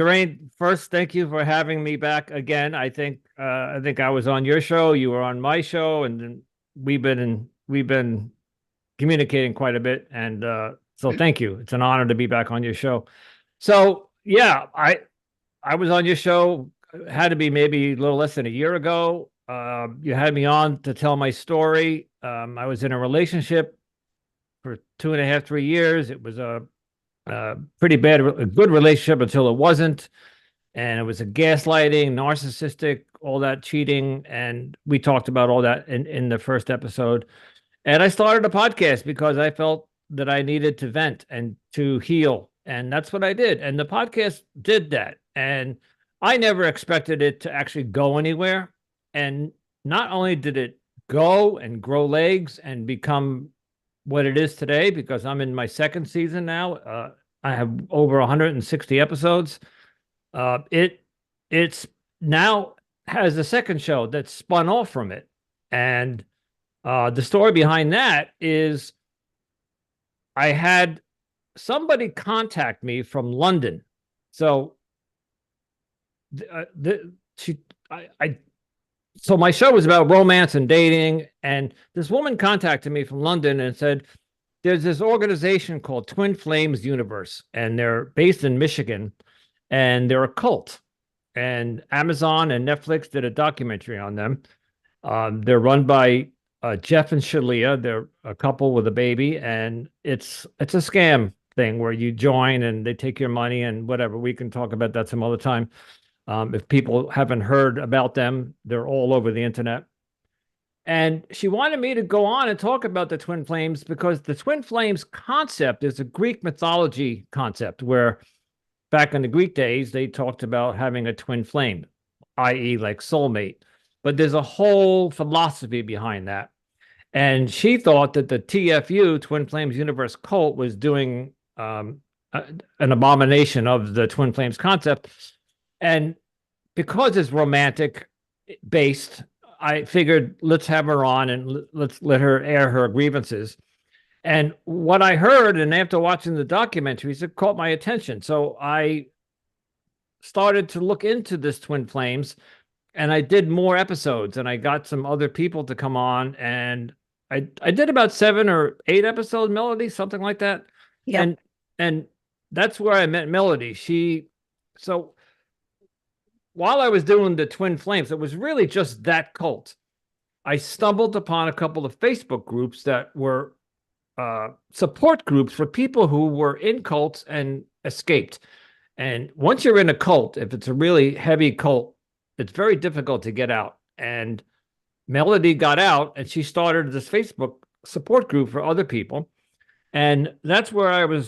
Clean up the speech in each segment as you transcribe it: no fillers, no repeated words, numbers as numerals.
Terrain, first, thank you for having me back again. I think I was on your show, you were on my show, and then we've been communicating quite a bit. And so thank you. It's an honor to be back on your show. So yeah, I was on your show, had to be maybe a little less than a year ago. You had me on to tell my story. I was in a relationship for 2.5, 3 years. It was a pretty bad, a good relationship until it wasn't. And it was a gaslighting, narcissistic, all that cheating. And we talked about all that in the first episode. And I started a podcast because I felt that I needed to vent and to heal. And that's what I did. And the podcast did that. And I never expected it to actually go anywhere. And not only did it go and grow legs and become what it is today, because I'm in my second season now. I have over 160 episodes. It's now has a second show that spun off from it. And the story behind that is I had somebody contact me from London. So she I so my show was about romance and dating, and this woman contacted me from London and said, there's this organization called Twin Flames Universe, and they're based in Michigan, and they're a cult. And Amazon and Netflix did a documentary on them. They're run by Jeff and Shalia. They're a couple with a baby, and it's a scam thing where you join and they take your money and whatever. We can talk about that some other time. If people haven't heard about them, they're all over the internet. And she wanted me to go on and talk about the twin flames because the twin flames concept is a Greek mythology concept where back in the Greek days, they talked about having a twin flame, i.e., like soulmate. But there's a whole philosophy behind that. And she thought that the TFU, Twin Flames Universe cult, was doing an abomination of the twin flames concept. And because it's romantic based, I figured let's have her on and let's let her air her grievances. And what I heard, and after watching the documentaries, it caught my attention. So I started to look into this Twin Flames, and I did more episodes, and I got some other people to come on, and I did about 7 or 8 episodes, Melody, something like that. Yep. And that's where I met Melody. So while I was doing the Twin Flames, it was really just that cult. I stumbled upon a couple of Facebook groups that were support groups for people who were in cults and escaped. And once you're in a cult, if it's a really heavy cult, it's very difficult to get out. And Melody got out and she started this Facebook support group for other people. And that's where I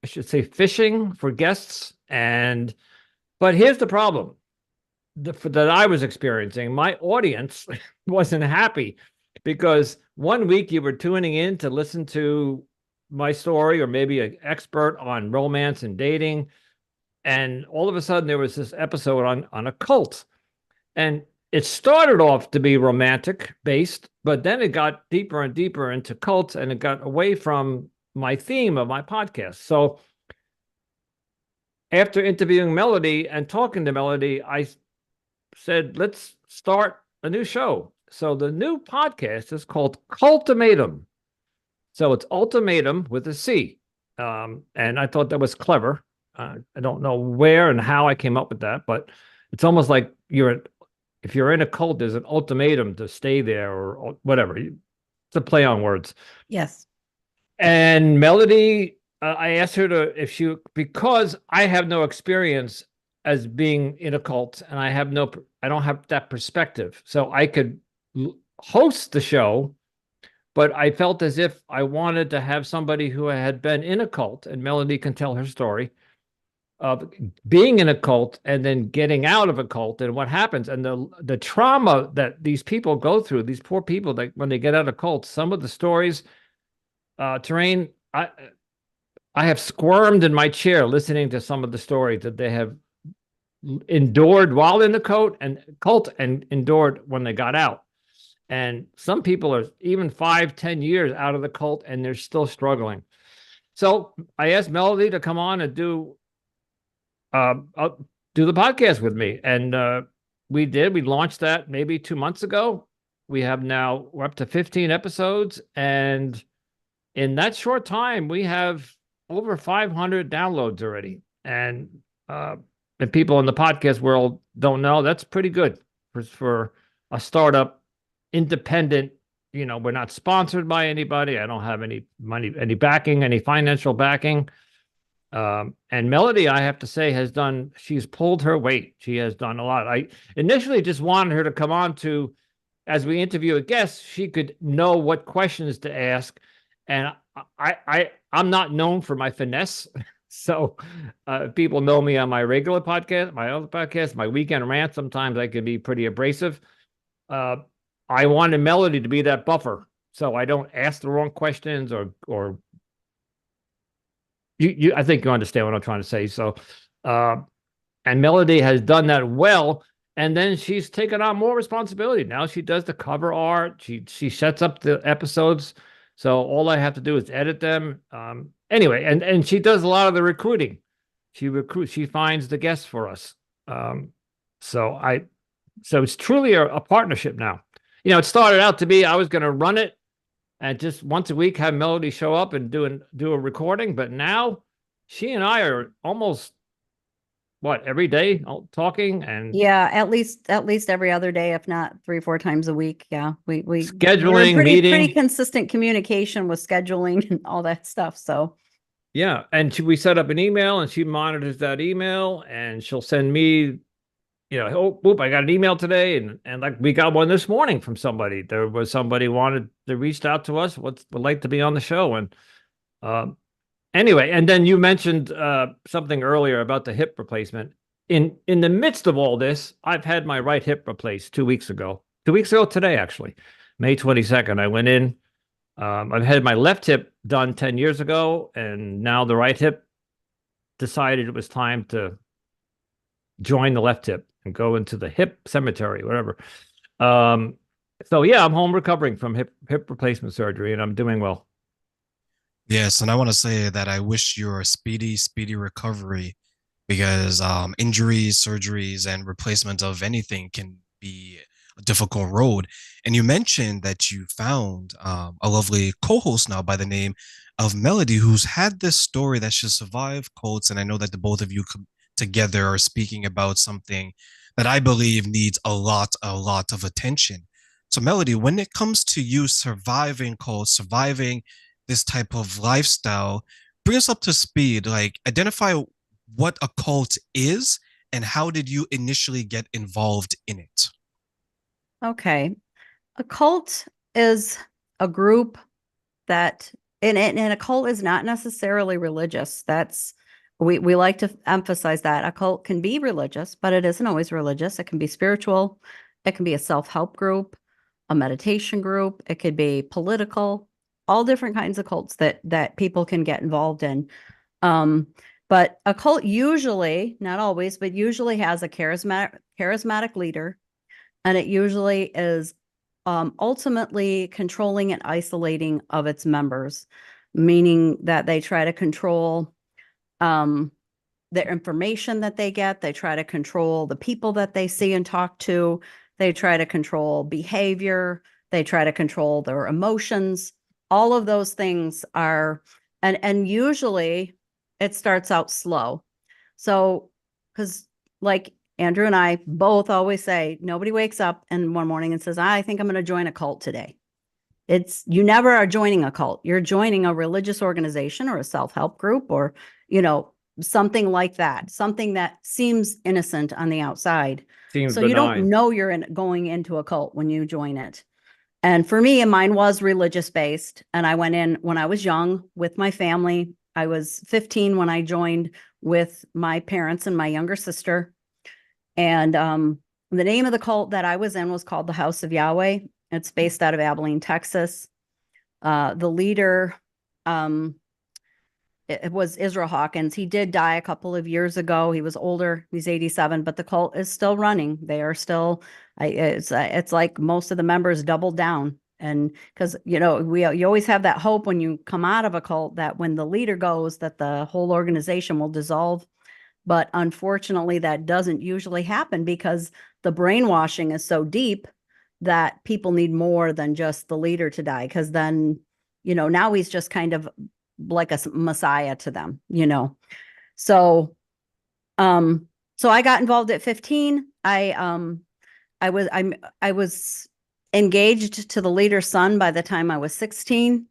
should say, fishing for guests. But here's the problem that I was experiencing. My audience wasn't happy because one week you were tuning in to listen to my story or maybe an expert on romance and dating. And all of a sudden there was this episode on a cult. And it started off to be romantic based, but then it got deeper and deeper into cults and it got away from my theme of my podcast. So after interviewing Melody and talking to Melody, I said, let's start a new show. So the new podcast is called Cultimatum. So it's ultimatum with a C. And I thought that was clever. I don't know where and how I came up with that, but it's almost like if you're in a cult, there's an ultimatum to stay there or whatever. It's a play on words. Yes. And Melody, I asked her because I have no experience as being in a cult and I don't have that perspective. So I could host the show, but I felt as if I wanted to have somebody who had been in a cult, and Melody can tell her story of being in a cult and then getting out of a cult and what happens and the trauma that these people go through, these poor people that when they get out of cults, some of the stories, Terrain, I have squirmed in my chair listening to some of the stories that they have endured while in the cult and endured when they got out. And some people are even 5-10 years out of the cult and they're still struggling. So I asked Melody to come on and do do the podcast with me. And we did. We launched that maybe 2 months ago. We're up to 15 episodes. And in that short time, we have over 500 downloads already. And people in the podcast world don't know, that's pretty good for a startup, independent. We're not sponsored by anybody. I don't have any money, any backing, any financial backing. And Melody, I have to say, she's pulled her weight. She has done a lot. I initially just wanted her to come on to, as we interview a guest, she could know what questions to ask. And I'm not known for my finesse. So people know me on my regular podcast, my other podcast, my weekend rant. Sometimes I can be pretty abrasive. I wanted Melody to be that buffer, so I don't ask the wrong questions or I think you understand what I'm trying to say. So, and Melody has done that well. And then she's taken on more responsibility. Now she does the cover art. She sets up the episodes. So all I have to do is edit them. Anyway, and she does a lot of the recruiting. She finds the guests for us. So it's truly a partnership now. It started out to be, I was going to run it and just once a week have Melody show up and do a recording. But now she and I are almost every day talking. And yeah, at least every other day, if not 3-4 times a week. Yeah, we scheduling, pretty consistent communication with scheduling and all that stuff. So yeah, and we set up an email, and she monitors that email, and she'll send me, I got an email today, and like we got one this morning from somebody. There was somebody reached out to us, would like to be on the show. And anyway, and then you mentioned something earlier about the hip replacement. In the midst of all this, I've had my right hip replaced 2 weeks ago. 2 weeks ago today, actually, May 22nd. I went in. I've had my left hip done 10 years ago, and now the right hip decided it was time to join the left hip and go into the hip cemetery, whatever. So yeah, I'm home recovering from hip replacement surgery, and I'm doing well. Yes, and I want to say that I wish you a speedy recovery, because injuries, surgeries, and replacement of anything can be a difficult road. And you mentioned that you found a lovely co-host now by the name of Melody, who's had this story that she survived cults. And I know that the both of you together are speaking about something that I believe needs a lot of attention. So Melody, when it comes to you surviving cults, surviving this type of lifestyle, bring us up to speed. Like, identify what a cult is and how did you initially get involved in it? Okay. A cult is a group that, and a cult is not necessarily religious. We like to emphasize that. A cult can be religious, but it isn't always religious. It can be spiritual. It can be a self-help group, a meditation group. It could be political, all different kinds of cults that people can get involved in. But a cult usually, not always, but usually has a charismatic leader, and it usually is ultimately controlling and isolating of its members, meaning that they try to control the information that they get. They try to control the people that they see and talk to. They try to control behavior. They try to control their emotions. All of those things are, and usually it starts out slow. So, because like Andrew and I both always say, nobody wakes up in one morning and says, I think I'm going to join a cult today. You never are joining a cult. You're joining a religious organization or a self-help group or, something like that, something that seems innocent on the outside. Seems so benign. You don't know you're going into a cult when you join it. And for me, mine was religious based. And I went in when I was young with my family. I was 15 when I joined with my parents and my younger sister. And the name of the cult that I was in was called the House of Yahweh. It's based out of Abilene, Texas. The leader, it was Israel Hawkins. He did die a couple of years ago. He was older. He's 87, but the cult is still running. They are still, it's like most of the members doubled down. And because, you always have that hope when you come out of a cult that when the leader goes, that the whole organization will dissolve. But unfortunately, that doesn't usually happen because the brainwashing is so deep that people need more than just the leader to die. Because then, now he's just kind of like a messiah to them, So, so I got involved at 15. I was engaged to the leader's son by the time I was 16.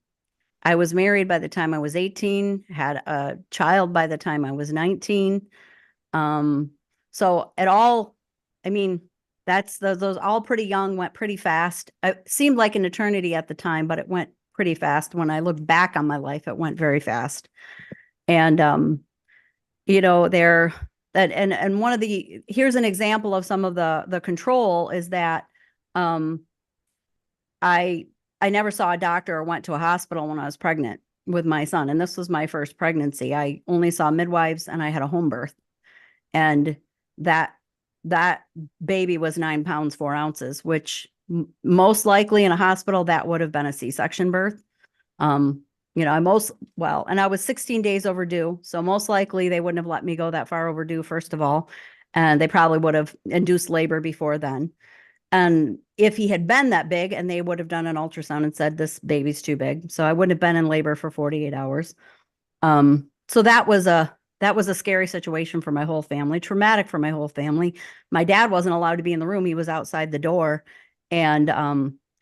I was married by the time I was 18, had a child by the time I was 19. So it all, I mean, that's those all pretty young, went pretty fast. It seemed like an eternity at the time, but it went pretty fast. When I look back on my life, it went very fast. And there and one of the here's an example of some of the control is that I never saw a doctor or went to a hospital when I was pregnant with my son. And this was my first pregnancy. I only saw midwives and I had a home birth. And that baby was 9 pounds, 4 ounces, which most likely in a hospital, that would have been a C-section birth. And I was 16 days overdue. So most likely they wouldn't have let me go that far overdue, first of all. And they probably would have induced labor before then. And if he had been that big, and they would have done an ultrasound and said, this baby's too big. So I wouldn't have been in labor for 48 hours. So that was a scary situation for my whole family, traumatic for my whole family. My dad wasn't allowed to be in the room. He was outside the door. And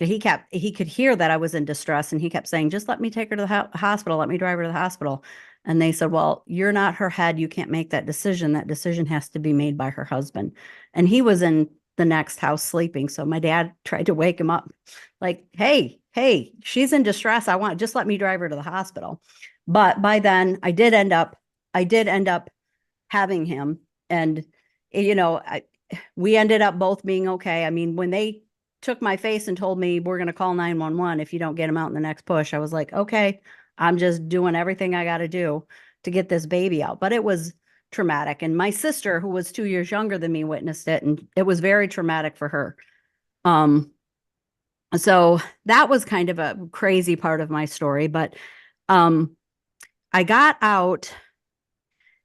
he could hear that I was in distress. And he kept saying, just let me take her to the hospital. Let me drive her to the hospital. And they said, well, you're not her head. You can't make that decision. That decision has to be made by her husband. And he was in the next house sleeping. So my dad tried to wake him up like, hey, she's in distress. Just let me drive her to the hospital. But by then I did end up having him. And, we ended up both being okay. I mean, when they took my face and told me we're going to call 911 if you don't get him out in the next push, I was like, okay, I'm just doing everything I got to do to get this baby out. But it was traumatic. And my sister, who was 2 years younger than me, witnessed it. And it was very traumatic for her. So that was kind of a crazy part of my story. But I got out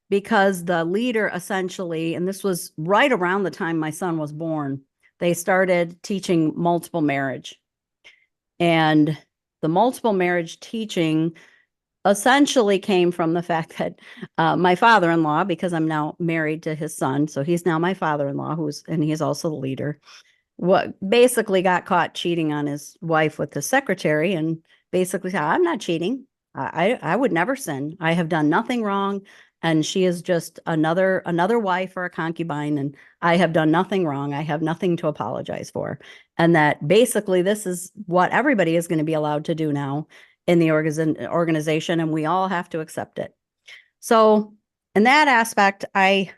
because the leader essentially, and this was right around the time my son was born, they started teaching multiple marriage. And the multiple marriage teaching essentially came from the fact that my father-in-law, because I'm now married to his son, so he's now my father-in-law, and he's also the leader, basically got caught cheating on his wife with the secretary, and basically said, I'm not cheating. I would never sin. I have done nothing wrong. And she is just another wife or a concubine. And I have done nothing wrong. I have nothing to apologize for. And that basically this is what everybody is going to be allowed to do now in the organization. And we all have to accept it. So in that aspect, I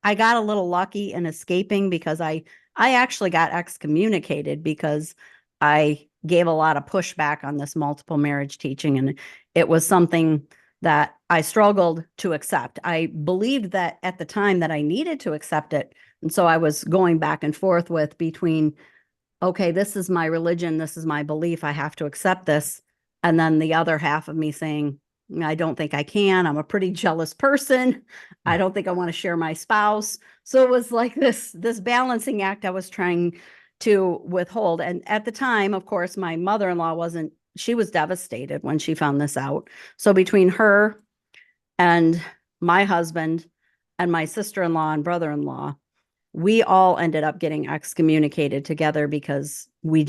got a little lucky in escaping because I actually got excommunicated because I gave a lot of pushback on this multiple marriage teaching. And it was something that I struggled to accept. I believed that at the time that I needed to accept it. And so I was going back and forth between, okay, this is my religion. This is my belief. I have to accept this. And then the other half of me saying, I don't think I can. I'm a pretty jealous person. I don't think I want to share my spouse. So it was like this balancing act I was trying to withhold. And at the time, of course, my mother-in-law she was devastated when she found this out. So between her and my husband and my sister-in-law and brother-in-law, we all ended up getting excommunicated together because we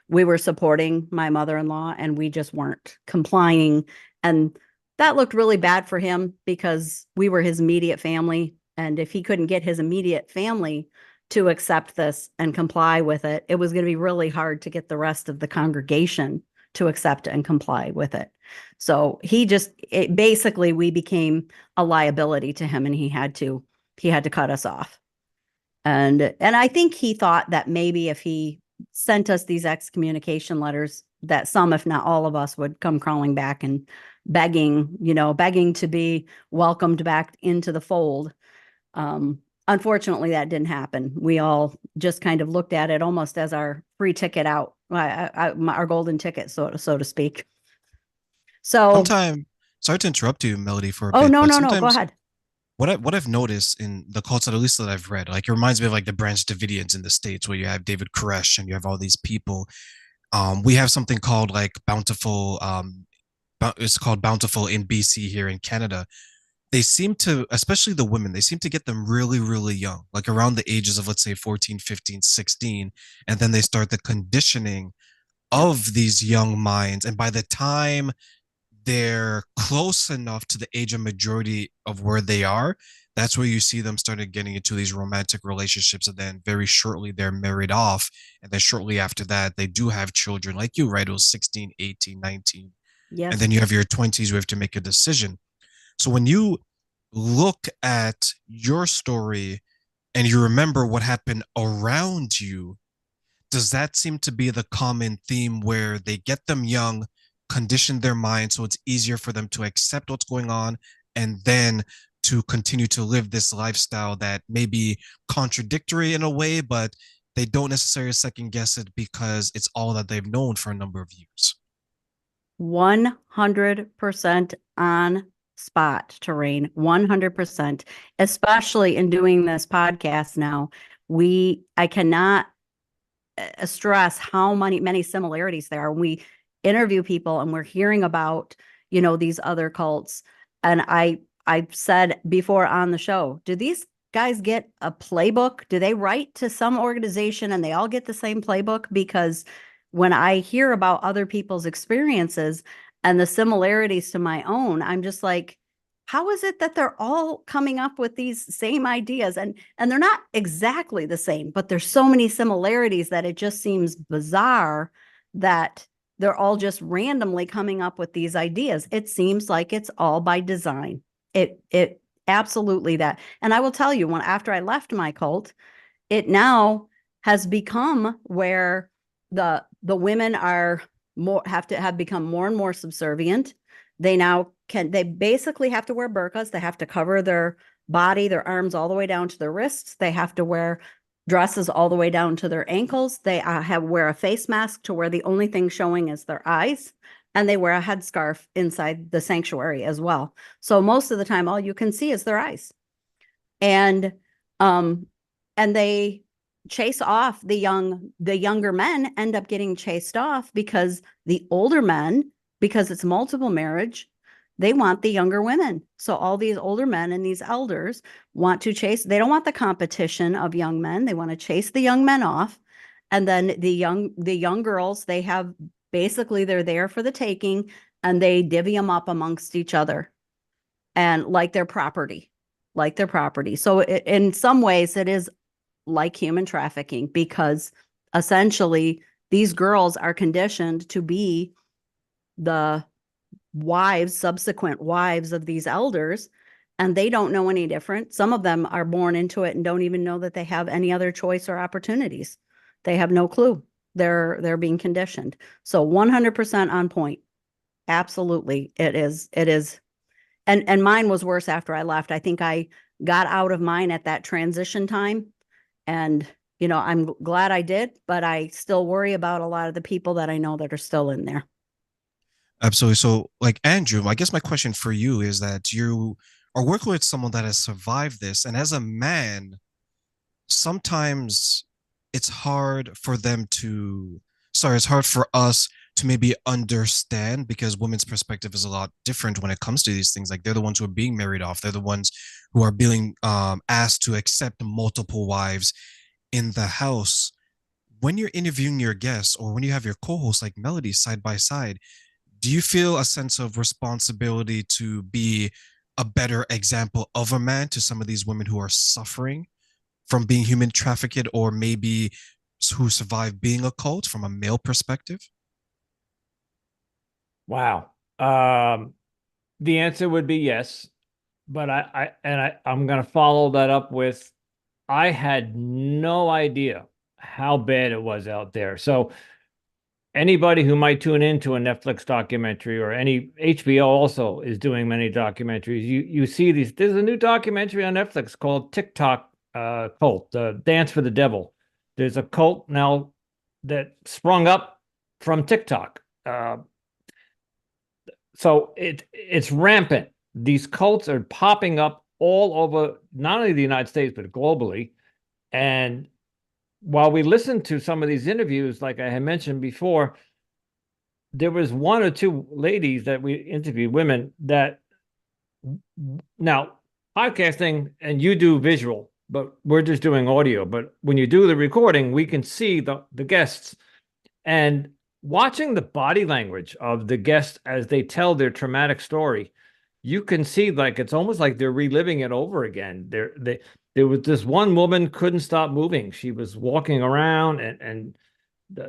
were supporting my mother-in-law and we just weren't complying. And that looked really bad for him because we were his immediate family. And if he couldn't get his immediate family to accept this and comply with it, it was going to be really hard to get the rest of the congregation to accept and comply with it. So basically we became a liability to him and he had to cut us off. And I think he thought that maybe if he sent us these excommunication letters, that some, if not all of us, would come crawling back and begging to be welcomed back into the fold. Unfortunately, that didn't happen. We all just kind of looked at it almost as our free ticket out, our golden ticket, so to speak. So Sometimes, sorry to interrupt you, Melody, for a oh, bit, no, but no, go sometimes ahead. I've noticed in the cults that at least that I've read, like it reminds me of like the Branch Davidians in the States, where you have David Koresh and you have all these people. We have something called like Bountiful. It's called Bountiful in BC here in Canada. They seem to, especially the women, they seem to get them really, really young, like around the ages of, let's say, 14, 15, 16. And then they start the conditioning Yep. of these young minds. And by the time they're close enough to the age of majority of where they are, that's where you see them started getting into these romantic relationships. And then very shortly they're married off. And then shortly after that, they do have children like you, right? It was 16, 18, 19. And Yes. then you have your 20s, you have to make a decision. So when you look at your story and you remember what happened around you, does that seem to be the common theme where they get them young, condition their mind so it's easier for them to accept what's going on and then to continue to live this lifestyle that may be contradictory in a way, but they don't necessarily second guess it because it's all that they've known for a number of years? 100% on spot, Terrain. 100%. Especially in doing this podcast now, I cannot stress how many similarities there are. We interview people and we're hearing about, these other cults. And I've said before on the show, do these guys get a playbook? Do they write to some organization and they all get the same playbook? Because when I hear about other people's experiences and the similarities to my own, I'm just like, how is it that they're all coming up with these same ideas? And they're not exactly the same, but there's so many similarities that it just seems bizarre that they're all just randomly coming up with these ideas. It seems like it's all by design. It absolutely that. And I will tell you, after I left my cult, it now has become where the women have become more and more subservient. They basically have to wear burqas. They have to cover their body, their arms all the way down to their wrists. They have to wear dresses all the way down to their ankles. They wear a face mask to where the only thing showing is their eyes. And they wear a headscarf inside the sanctuary as well. So most of the time, all you can see is their eyes. And they chase off the younger men end up getting chased off because the older men, because it's multiple marriage, they want the younger women. So all these older men and these elders want to they don't want the competition of young men. They want to chase the young men off. And then the young girls, they're there for the taking and they divvy them up amongst each other and like their property. So in some ways it is like human trafficking because essentially these girls are conditioned to be the subsequent wives of these elders, and they don't know any different. Some of them are born into it and don't even know that they have any other choice or opportunities. They have no clue. They're being conditioned. So 100% on point. Absolutely. It is. And mine was worse after I left. I think I got out of mine at that transition time. And, I'm glad I did, but I still worry about a lot of the people that I know that are still in there. Absolutely. So, like Andrew, I guess my question for you is that you are working with someone that has survived this, and as a man, sometimes it's hard for them to, sorry, it's hard for us to maybe understand because women's perspective is a lot different when it comes to these things. Like they're the ones who are being married off, they're the ones who are being asked to accept multiple wives in the house. When you're interviewing your guests or when you have your co-hosts like Melody side by side, do you feel a sense of responsibility to be a better example of a man to some of these women who are suffering from being human trafficked or maybe who survive being a cult from a male perspective? Wow. The answer would be yes, but I'm going to follow that up with I had no idea how bad it was out there. So anybody who might tune into a Netflix documentary or any HBO also is doing many documentaries. You see these. There's a new documentary on Netflix called TikTok Cult, Dance for the Devil. There's a cult now that sprung up from TikTok. So it's rampant. These cults are popping up all over not only the United States, but globally. And while we listened to some of these interviews, like I had mentioned before, there was one or two ladies that we interviewed, women that now podcasting and you do visual, but we're just doing audio. But when you do the recording, we can see the guests and watching the body language of the guests as they tell their traumatic story. You can see like it's almost like they're reliving it over again. There was this one woman couldn't stop moving. She was walking around and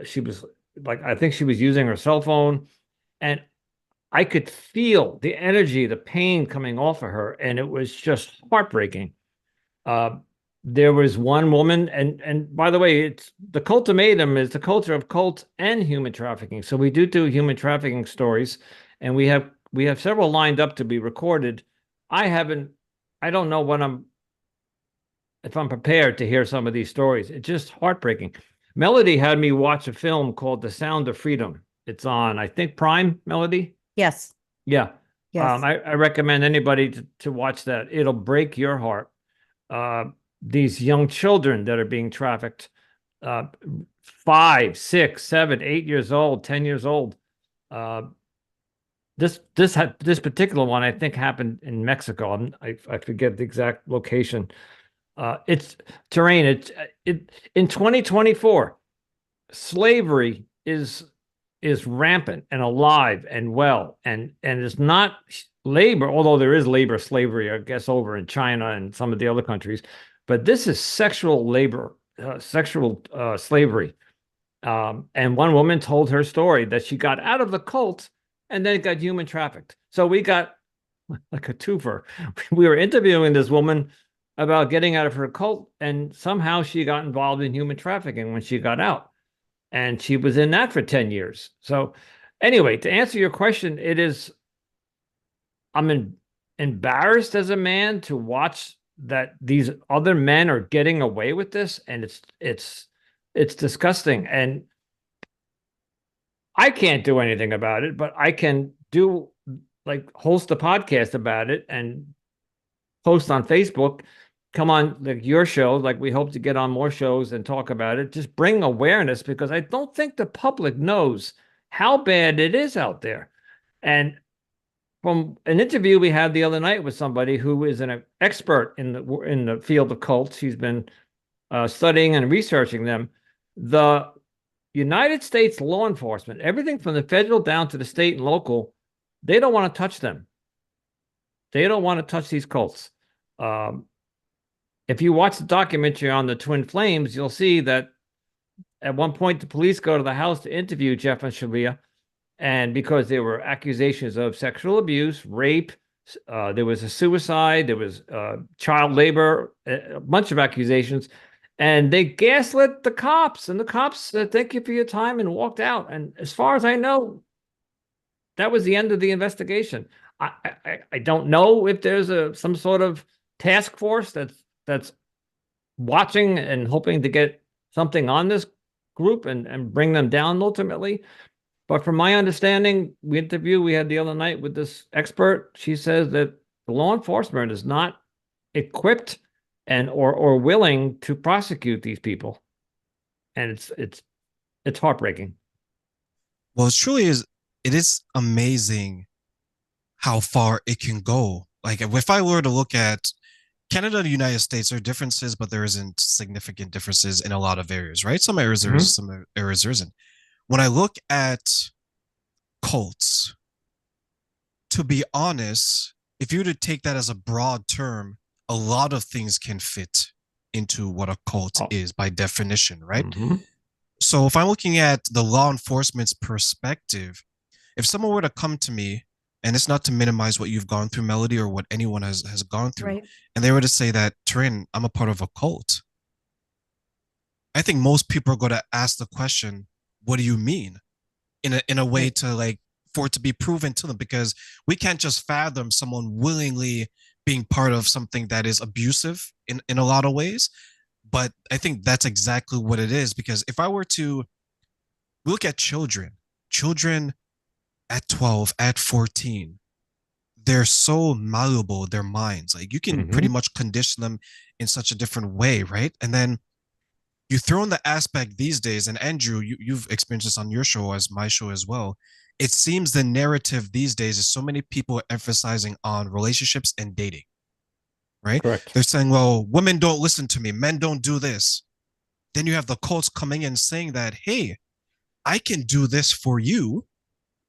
she was like, I think she was using her cell phone, and I could feel the energy, the pain coming off of her, and it was just heartbreaking. Uh, there was one woman, and by the way, it's the Cultimatum is the culture of cult and human trafficking. So we do human trafficking stories, and we have several lined up to be recorded. I don't know if I'm prepared to hear some of these stories. It's just heartbreaking. Melody had me watch a film called The Sound of Freedom. It's on, I think, Prime, Melody. Yes. Yeah. Yes. I recommend anybody to watch that. It'll break your heart. These young children that are being trafficked, 5, 6, 7, 8 years old, 10 years old. This particular one, I think, happened in Mexico. I forget the exact location. It's terrain. It in 2024, slavery is rampant and alive and well, and it's not labor, although there is labor slavery, I guess, over in China and some of the other countries, but this is sexual labor, sexual slavery. And one woman told her story that she got out of the cult and then got human trafficked. So we got like a twofer. We were interviewing this woman about getting out of her cult, and somehow she got involved in human trafficking when she got out. And she was in that for 10 years. So anyway, to answer your question, I'm embarrassed as a man to watch that these other men are getting away with this, and it's disgusting. And I can't do anything about it, but I can host a podcast about it and post on Facebook, come on like your show, like we hope to get on more shows and talk about it, just bring awareness, because I don't think the public knows how bad it is out there. And from an interview we had the other night with somebody who is an expert in the field of cults, he's been studying and researching them. The United States law enforcement, everything from the federal down to the state and local, they don't want to touch them. They don't want to touch these cults. If you watch the documentary on the Twin Flames, you'll see that at one point the police go to the house to interview Jeff and Sharia, and because there were accusations of sexual abuse, rape, there was a suicide, there was child labor, a bunch of accusations, and they gaslit the cops, and the cops said, "Thank you for your time," and walked out. And as far as I know, that was the end of the investigation. I don't know if there's some sort of task force that's watching and hoping to get something on this group and bring them down ultimately. But from my understanding, the interview we had the other night with this expert, she says that the law enforcement is not equipped or willing to prosecute these people. And it's heartbreaking. Well, it is amazing how far it can go. Like if I were to look at Canada and the United States, there are differences, but there isn't significant differences in a lot of areas, right? Some areas there is, some areas there isn't. When I look at cults, to be honest, if you were to take that as a broad term, a lot of things can fit into what a cult is by definition, right? So if I'm looking at the law enforcement's perspective, if someone were to come to me, and it's not to minimize what you've gone through, Melody, or what anyone has gone through, right, and they were to say that, Taryn, I'm a part of a cult, I think most people are going to ask the question, what do you mean? In a way to like, for it to be proven to them, because we can't just fathom someone willingly being part of something that is abusive in a lot of ways. But I think that's exactly what it is, because if I were to look at children at 12, at 14, they're so malleable, their minds. Like you can pretty much condition them in such a different way, right? And then you throw in the aspect these days, and Andrew, you've experienced this on your show as my show as well. It seems the narrative these days is so many people emphasizing on relationships and dating, right? Correct. They're saying, well, women don't listen to me, men don't do this. Then you have the cults coming in saying that, hey, I can do this for you,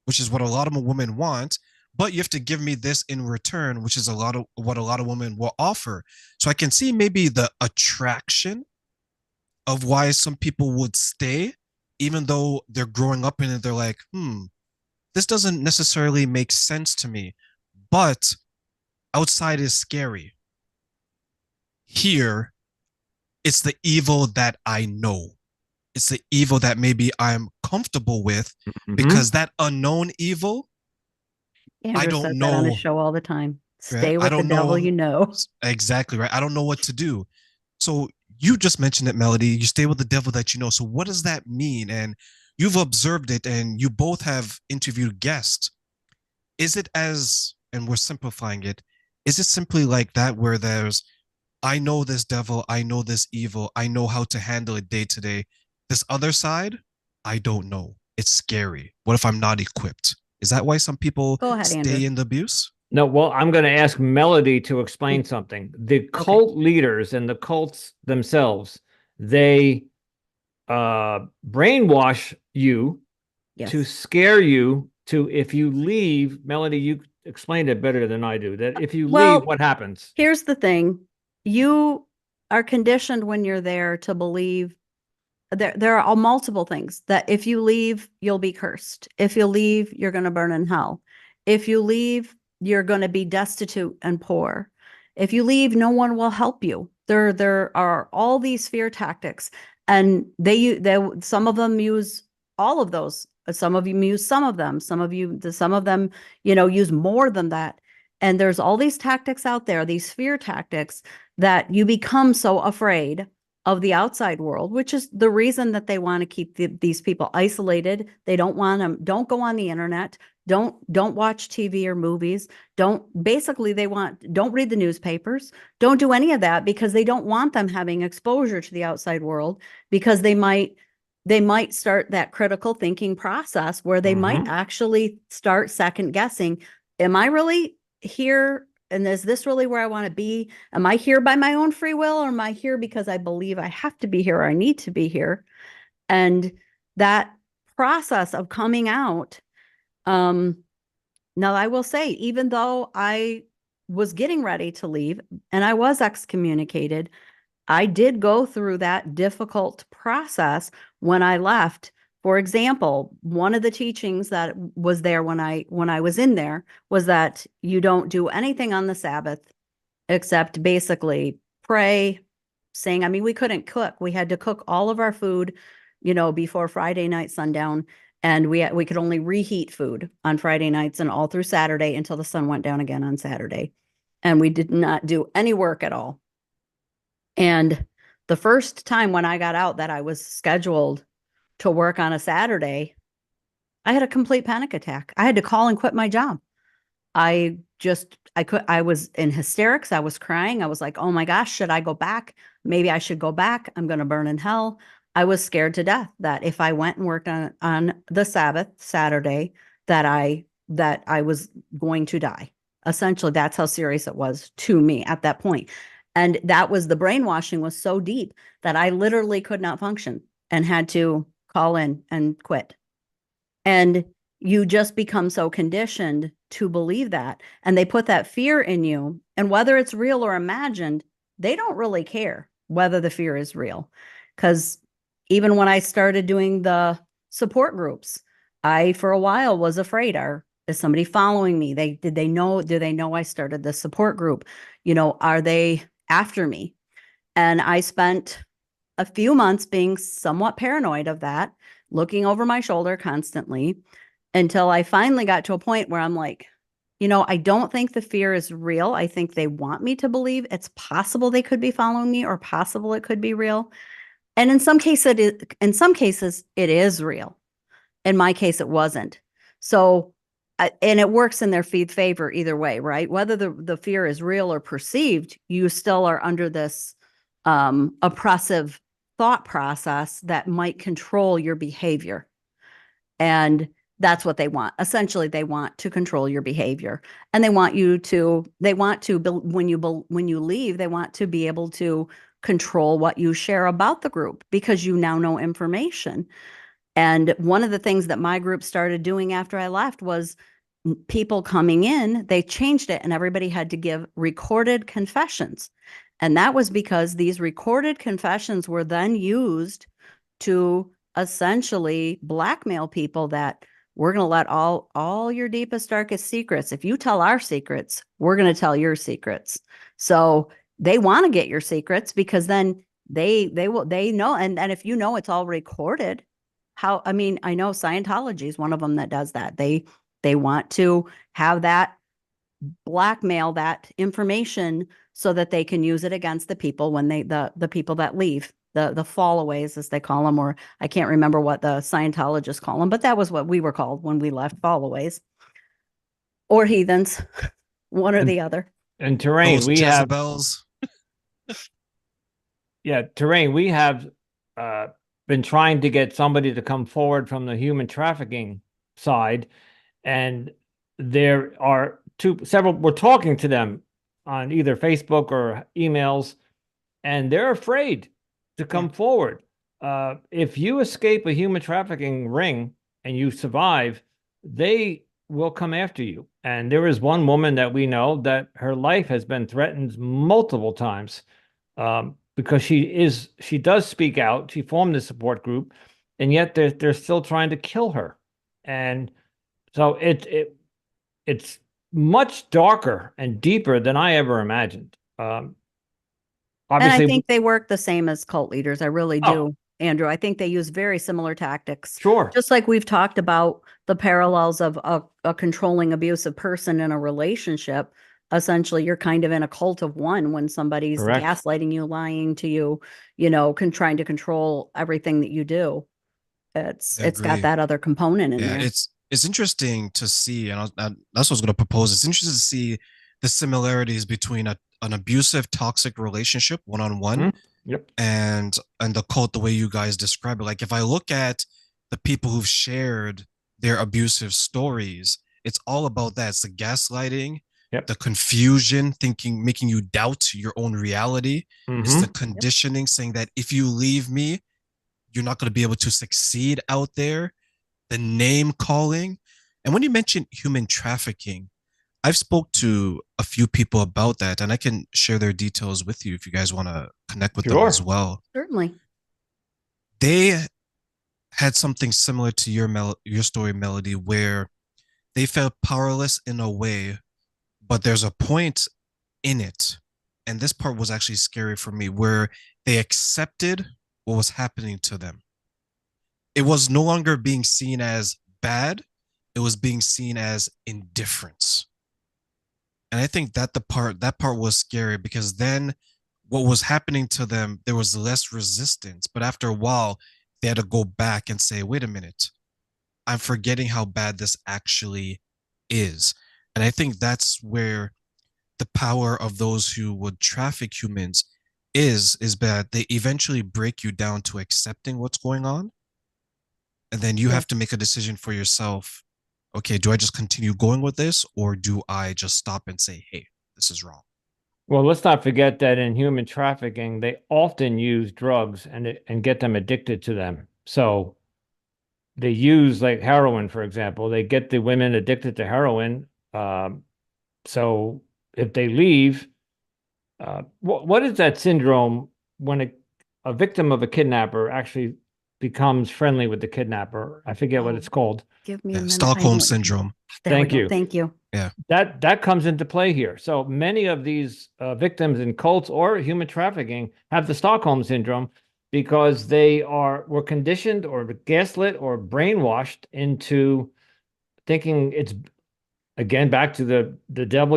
which is what a lot of women want, but you have to give me this in return, which is a lot of what a lot of women will offer. So I can see maybe the attraction of why some people would stay, even though they're growing up in it, they're like, this doesn't necessarily make sense to me. But outside is scary. Here, it's the evil that I know. It's the evil that maybe I'm comfortable with, because that unknown evil, Andrew don't says that on his know. show all the time. Right? Stay I with the don't devil know you know. exactly, right? I don't know what to do. So you just mentioned it, Melody. You stay with the devil that you know. So what does that mean? And you've observed it, and you both have interviewed guests. Is it as, and we're simplifying it, is it simply like that where there's, I know this devil, I know this evil, I know how to handle it day to day. This other side, I don't know. It's scary. What if I'm not equipped? Is that why some people Go ahead, Andrew. stay in the abuse? No, well, I'm going to ask Melody to explain something. The cult leaders and the cults themselves, they brainwash you Yes. to scare you to, if you leave, Melody, you explained it better than I do, that if you Well, leave, what happens? Here's the thing. You are conditioned when you're there to believe there are multiple things that if you leave, you'll be cursed. If you leave, you're going to burn in hell. If you leave, you're going to be destitute and poor. If you leave, no one will help you. There are all these fear tactics, and they some of them use all of those. Some of you use some of them. Some of them, use more than that. And there's all these tactics out there, these fear tactics, that you become so afraid of the outside world, which is the reason that they want to keep these people isolated. They don't want them, don't go on the internet, don't watch TV or movies, don't read the newspapers, don't do any of that, because they don't want them having exposure to the outside world, because they might start that critical thinking process where they might actually start second guessing, am I really here? And is this really where I want to be? Am I here by my own free will, or am I here because I believe I have to be here, or I need to be here? And that process of coming out, now I will say, even though I was getting ready to leave and I was excommunicated, I did go through that difficult process when I left. For example, one of the teachings that was there when I was in there was that you don't do anything on the Sabbath except basically pray, sing. I mean, we couldn't cook. We had to cook all of our food, before Friday night sundown, and we could only reheat food on Friday nights and all through Saturday until the sun went down again on Saturday. And we did not do any work at all. And the first time when I got out that I was scheduled to work on a Saturday, I had a complete panic attack. I had to call and quit my job. I was in hysterics. I was crying. I was like, oh my gosh, should I go back? Maybe I should go back. I'm going to burn in hell. I was scared to death that if I went and worked on the Sabbath, Saturday, that I was going to die. Essentially, that's how serious it was to me at that point. And that was, the brainwashing was so deep that I literally could not function and had to call in and quit. And you just become so conditioned to believe that. And they put that fear in you. And whether it's real or imagined, they don't really care whether the fear is real. Because even when I started doing the support groups, I, for a while, was afraid. Is somebody following me? Do they know I started the support group? Are they after me? And I spent a few months being somewhat paranoid of that, looking over my shoulder constantly, until I finally got to a point where I'm like, I don't think the fear is real. I think they want me to believe it's possible they could be following me, or possible it could be real. And in some cases, it is real. In my case, it wasn't. So and it works in their favor either way, right? Whether the fear is real or perceived, you still are under this oppressive thought process that might control your behavior. And that's what they want. Essentially, they want to control your behavior, and they want to when you leave, they want to be able to control what you share about the group because you now know information. And one of the things that my group started doing after I left was people coming in, they changed it and everybody had to give recorded confessions. And that was because these recorded confessions were then used to essentially blackmail people that we're going to let all your deepest, darkest secrets. If you tell our secrets, we're going to tell your secrets. So they want to get your secrets because then they know. And if you know it's all recorded, I know Scientology is one of them that does that. They want to have that, blackmail that information so that they can use it against the people when the people that leave, the fallaways, as they call them, or I can't remember what the Scientologists call them, but that was what we were called when we left, fallaways or heathens, one or the other. And Terrain, Those we have, Jezebels. Terrain, we have been trying to get somebody to come forward from the human trafficking side, and there are several, we're talking to them on either Facebook or emails, and they're afraid to come forward. If you escape a human trafficking ring and you survive, they will come after you. And there is one woman that we know that her life has been threatened multiple times because she does speak out. She formed a support group, and yet they're still trying to kill her. And so it's much darker and deeper than I ever imagined. And Obviously, I think they work the same as cult leaders. I really do, Oh. Andrew. I think they use very similar tactics. sure. Just like we've talked about the parallels of a controlling, abusive person in a relationship. Essentially, you're kind of in a cult of one when somebody's Correct. gaslighting you, lying to you, trying to control everything that you do. It's I got agree. that other component in Yeah, there. it's interesting to see, and that's what I was going to propose. It's interesting to see the similarities between an abusive, toxic relationship, one-on-one, Yep. and the cult, the way you guys describe it. Like if I look at the people who've shared their abusive stories, it's all about that. It's the gaslighting, Yep. the confusion, thinking, making you doubt your own reality. It's the conditioning, saying that if you leave me, you're not going to be able to succeed out there. The name calling. And when you mention human trafficking, I've spoke to a few people about that, and I can share their details with you if you guys want to connect with them Sure. as well. Certainly. They had something similar to your story, Melody, where they felt powerless in a way, but there's a point in it, and this part was actually scary for me, where they accepted what was happening to them. It was no longer being seen as bad, it was being seen as indifference. And I think that that part was scary, because then what was happening to them, there was less resistance, but after a while they had to go back and say, wait a minute, I'm forgetting how bad this actually is. And I think that's where the power of those who would traffic humans is that they eventually break you down to accepting what's going on, and then you have to make a decision for yourself. Okay, do I just continue going with this, or do I just stop and say, hey, this is wrong? Well, let's not forget that in human trafficking, they often use drugs and get them addicted to them. So they use, like, heroin, for example. They get the women addicted to heroin. So if they leave, what is that syndrome when a victim of a kidnapper actually becomes friendly with the kidnapper? I forget what it's called. Give me a minute. Stockholm syndrome. Thank you. Thank you. Yeah. That comes into play here. So many of these victims in cults or human trafficking have the Stockholm syndrome because they were conditioned or gaslit or brainwashed into thinking it's, again, back to the devil,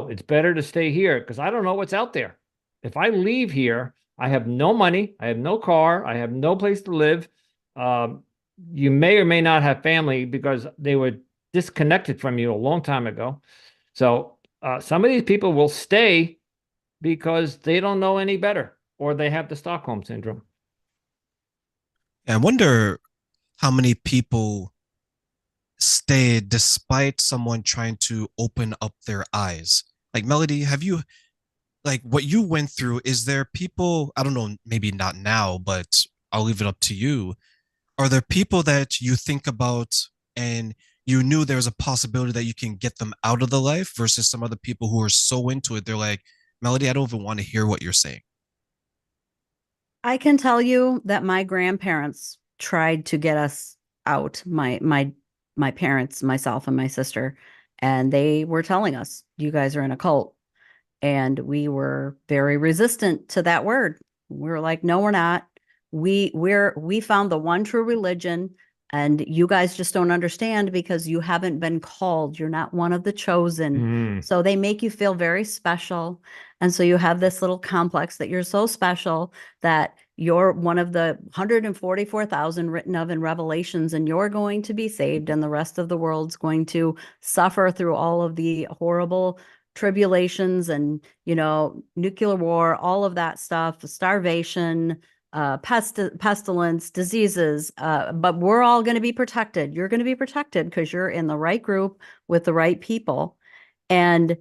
it's better to stay here because I don't know what's out there. If I leave here, I have no money, I have no car, I have no place to live. You may or may not have family because they were disconnected from you a long time ago. So some of these people will stay because they don't know any better, or they have the Stockholm syndrome. I wonder how many people stay despite someone trying to open up their eyes. Like Melody, have you like what you went through? Is there people, I don't know, maybe not now, but I'll leave it up to you. Are there people that you think about and you knew there was a possibility that you can get them out of the life versus some other people who are so into it, they're like, Melody, I don't even want to hear what you're saying. I can tell you that my grandparents tried to get us out, my parents, myself and my sister, and they were telling us, you guys are in a cult. And we were very resistant to that word. We were like, no, we're not. We found the one true religion, and you guys just don't understand because you haven't been called. You're not one of the chosen. So they make you feel very special. And so you have this little complex that you're so special that you're one of the 144,000 written of in Revelations, and you're going to be saved, and the rest of the world's going to suffer through all of the horrible tribulations and, nuclear war, all of that stuff, starvation, pestilence, diseases, but we're all going to be protected. You're going to be protected because you're in the right group with the right people. And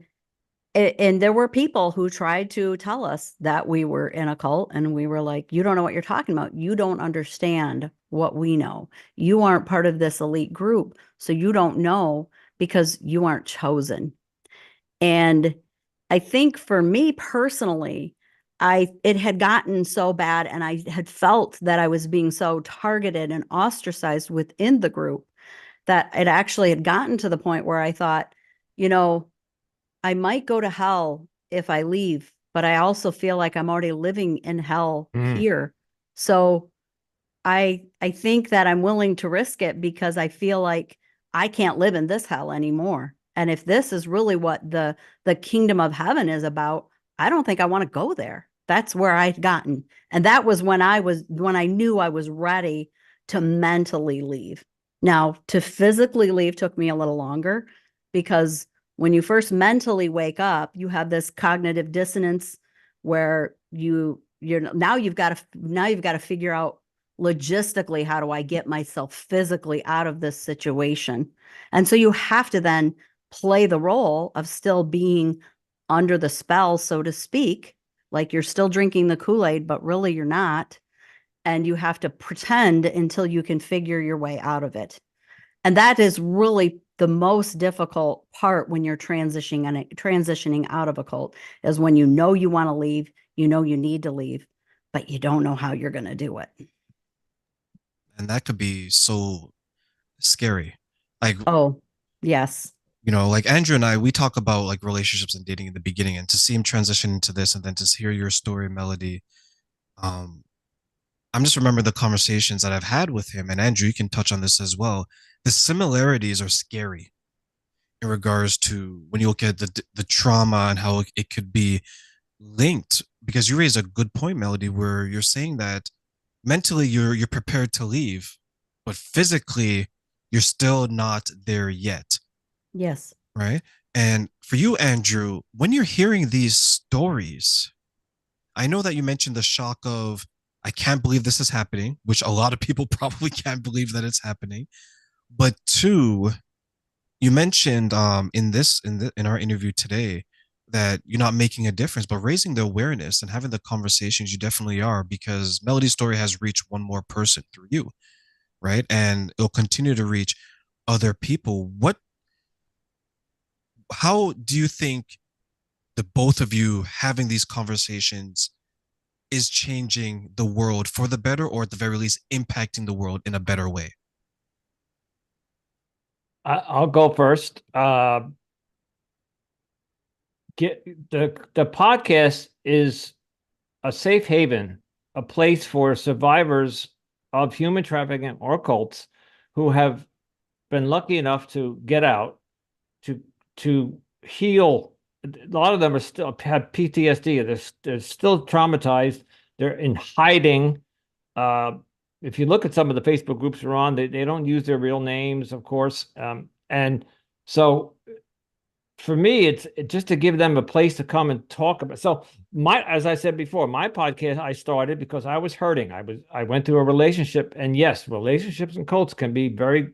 there were people who tried to tell us that we were in a cult, and we were like, you don't know what you're talking about. You don't understand what we know. You aren't part of this elite group, so you don't know because you aren't chosen. And I think for me personally, it had gotten so bad, and I had felt that I was being so targeted and ostracized within the group that it actually had gotten to the point where I thought, I might go to hell if I leave, but I also feel like I'm already living in hell here. So I think that I'm willing to risk it because I feel like I can't live in this hell anymore. And if this is really what the kingdom of heaven is about, I don't think I want to go there. That's where I'd gotten. And that was when I knew I was ready to mentally leave. Now, to physically leave took me a little longer, because when you first mentally wake up, you have this cognitive dissonance where you've got to figure out logistically, how do I get myself physically out of this situation? And so you have to then play the role of still being under the spell, so to speak, like you're still drinking the Kool-Aid, but really you're not. And you have to pretend until you can figure your way out of it. And that is really the most difficult part when you're transitioning out of a cult, is when you want to leave, you need to leave, but you don't know how you're going to do it. And that could be so scary. Like, oh, yes. Like Andrew and I, we talk about like relationships and dating in the beginning, and to see him transition into this and then to hear your story, Melody, I'm just remembering the conversations that I've had with him, and Andrew, you can touch on this as well. The similarities are scary in regards to when you look at the trauma and how it could be linked, because you raise a good point, Melody, where you're saying that mentally you're prepared to leave, but physically you're still not there yet. Yes. Right. And for you, Andrew, when you're hearing these stories, I know that you mentioned the shock of, I can't believe this is happening, which a lot of people probably can't believe that it's happening. But two, you mentioned in our interview today that you're not making a difference, but raising the awareness and having the conversations, you definitely are, because Melody's story has reached one more person through you, right? And it'll continue to reach other people. How do you think the both of you having these conversations is changing the world for the better, or at the very least impacting the world in a better way? I'll go first. Get the podcast is a safe haven, a place for survivors of human trafficking or cults who have been lucky enough to get out, to heal. A lot of them are still have PTSD. They're still traumatized. They're in hiding. If you look at some of the Facebook groups they're on, they don't use their real names, of course. And so for me, it's just to give them a place to come and talk about. So as I said before, my podcast I started because I was hurting. I went through a relationship, and yes, relationships and cults can be very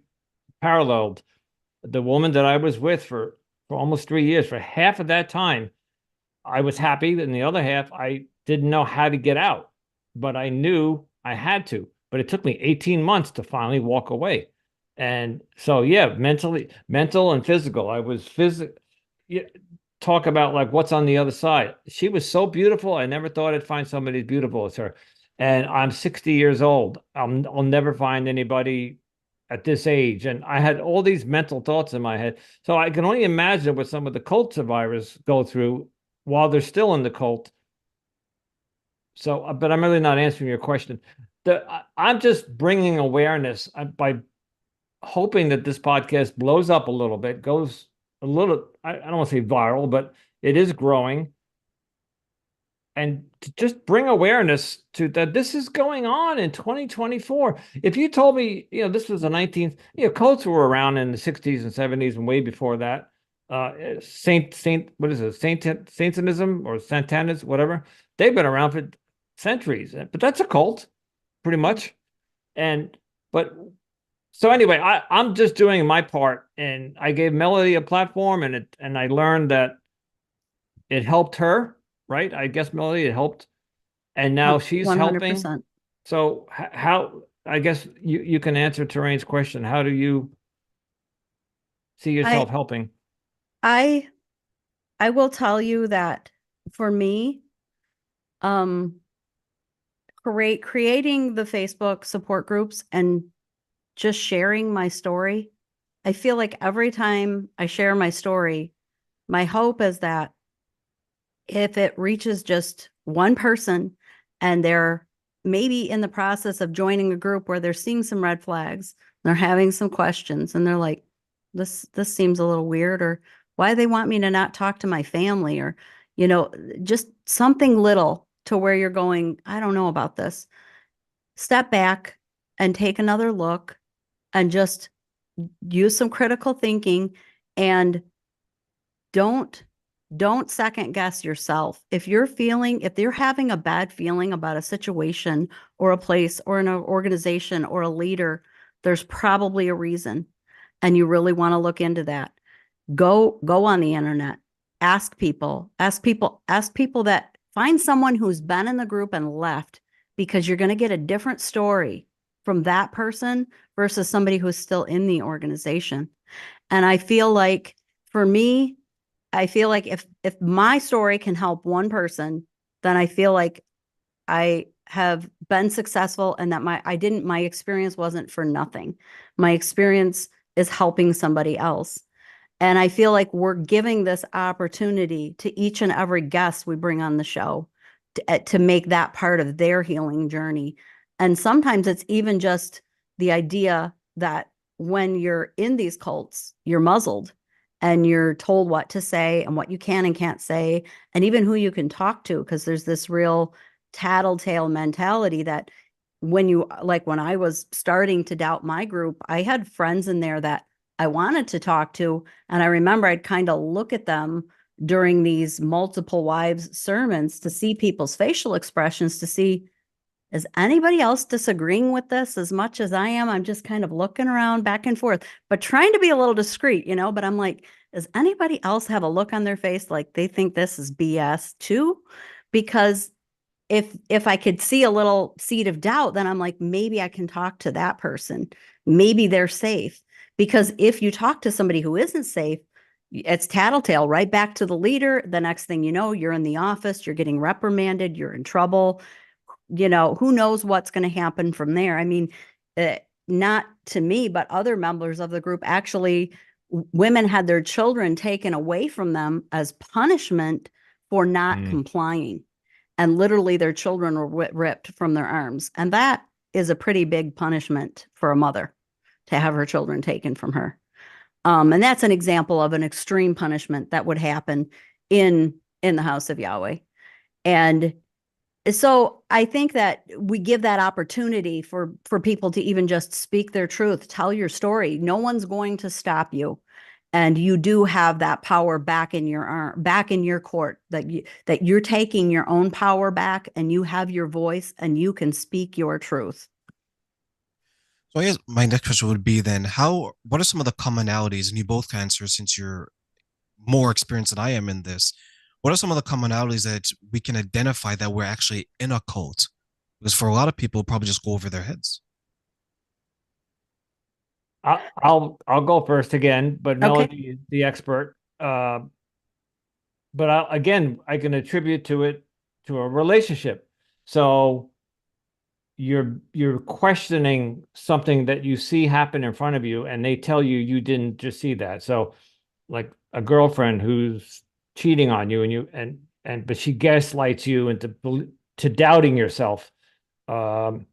paralleled. The woman that I was with for almost 3 years, for half of that time, I was happy, and the other half, I didn't know how to get out, but I knew I had to. But it took me 18 months to finally walk away. And so, yeah, mental and physical. I was physical. Yeah, talk about like what's on the other side. She was so beautiful. I never thought I'd find somebody as beautiful as her. And I'm 60 years old. I'll never find anybody at this age. And I had all these mental thoughts in my head. So I can only imagine what some of the cult survivors go through while they're still in the cult. So, but I'm really not answering your question. I'm just bringing awareness by hoping that this podcast blows up a little bit, goes a little, I don't want to say viral, but it is growing. And to just bring awareness to that this is going on in 2024. If you told me, this was the 19th, cults were around in the 60s and 70s and way before that. What is it? Satanism or Santanism, whatever. They've been around for centuries, but that's a cult, pretty much. But so anyway, I'm just doing my part, and I gave Melody a platform, and I learned that it helped her, right? I guess Melody, it helped, and now she's helping. 100%. So how? I guess you can answer Terrain's question. How do you see yourself helping? I will tell you that for me, creating the Facebook support groups and just sharing my story, I feel like every time I share my story, my hope is that if it reaches just one person and they're maybe in the process of joining a group where they're seeing some red flags, they're having some questions, and they're like, this seems a little weird, or why they want me to not talk to my family, or, just something little to where you're going, I don't know about this. Step back and take another look and just use some critical thinking, and don't second guess yourself. If you're having a bad feeling about a situation or a place or an organization or a leader, there's probably a reason, and you really want to look into that. Go on the internet, ask people that, find someone who's been in the group and left, because you're going to get a different story from that person versus somebody who's still in the organization. And I feel like, for me, if my story can help one person, then I feel like I have been successful, and that my experience wasn't for nothing. My experience is helping somebody else. And I feel like we're giving this opportunity to each and every guest we bring on the show to make that part of their healing journey. And sometimes it's even just the idea that when you're in these cults, you're muzzled and you're told what to say and what you can and can't say, and even who you can talk to, because there's this real tattletale mentality that when I was starting to doubt my group, I had friends in there that I wanted to talk to. And I remember I'd kind of look at them during these multiple wives sermons to see people's facial expressions, to see, is anybody else disagreeing with this as much as I am? I'm just kind of looking around back and forth, but trying to be a little discreet, but I'm like, does anybody else have a look on their face like they think this is BS too? Because if I could see a little seed of doubt, then I'm like, maybe I can talk to that person. Maybe they're safe. Because if you talk to somebody who isn't safe, it's tattletale right back to the leader. The next thing you know, you're in the office, you're getting reprimanded, you're in trouble. Who knows what's going to happen from there? I mean, not to me, but other members of the group, actually, women had their children taken away from them as punishment for not complying. And literally their children were ripped from their arms. And that is a pretty big punishment for a mother, to have her children taken from her. And that's an example of an extreme punishment that would happen in the house of Yahweh. And So I think that we give that opportunity for people to even just speak their truth, tell your story. No one's going to stop you. And you do have that power back in your arm, back in your court, that you're taking your own power back and you have your voice and you can speak your truth. So I guess my next question would be then what are some of the commonalities, and you both can answer since you're more experienced than I am in this. What are some of the commonalities that we can identify that we're actually in a cult? Because for a lot of people, it'll probably just go over their heads. I'll go first again, but Okay. Melody is the expert. But again, I can attribute it to a relationship. So you're questioning something that you see happen in front of you, and they tell you you didn't just see that. So, like a girlfriend who's cheating on you, but she gaslights you to doubting yourself. Um,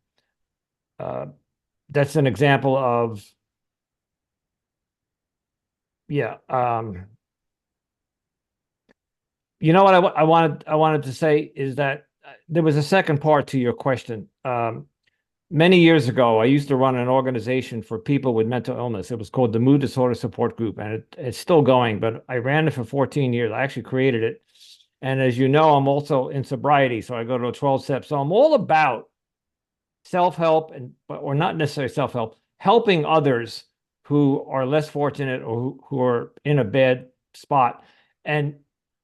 that's an example of, yeah. You know what I wanted to say is that there was a second part to your question. Many years ago, I used to run an organization for people with mental illness. It was called the Mood Disorder Support Group, and it's still going, but I ran it for 14 years. I actually created it. And as you know, I'm also in sobriety, so I go to a 12 step. So I'm all about self-help or not necessarily self-help, helping others who are less fortunate or who are in a bad spot. And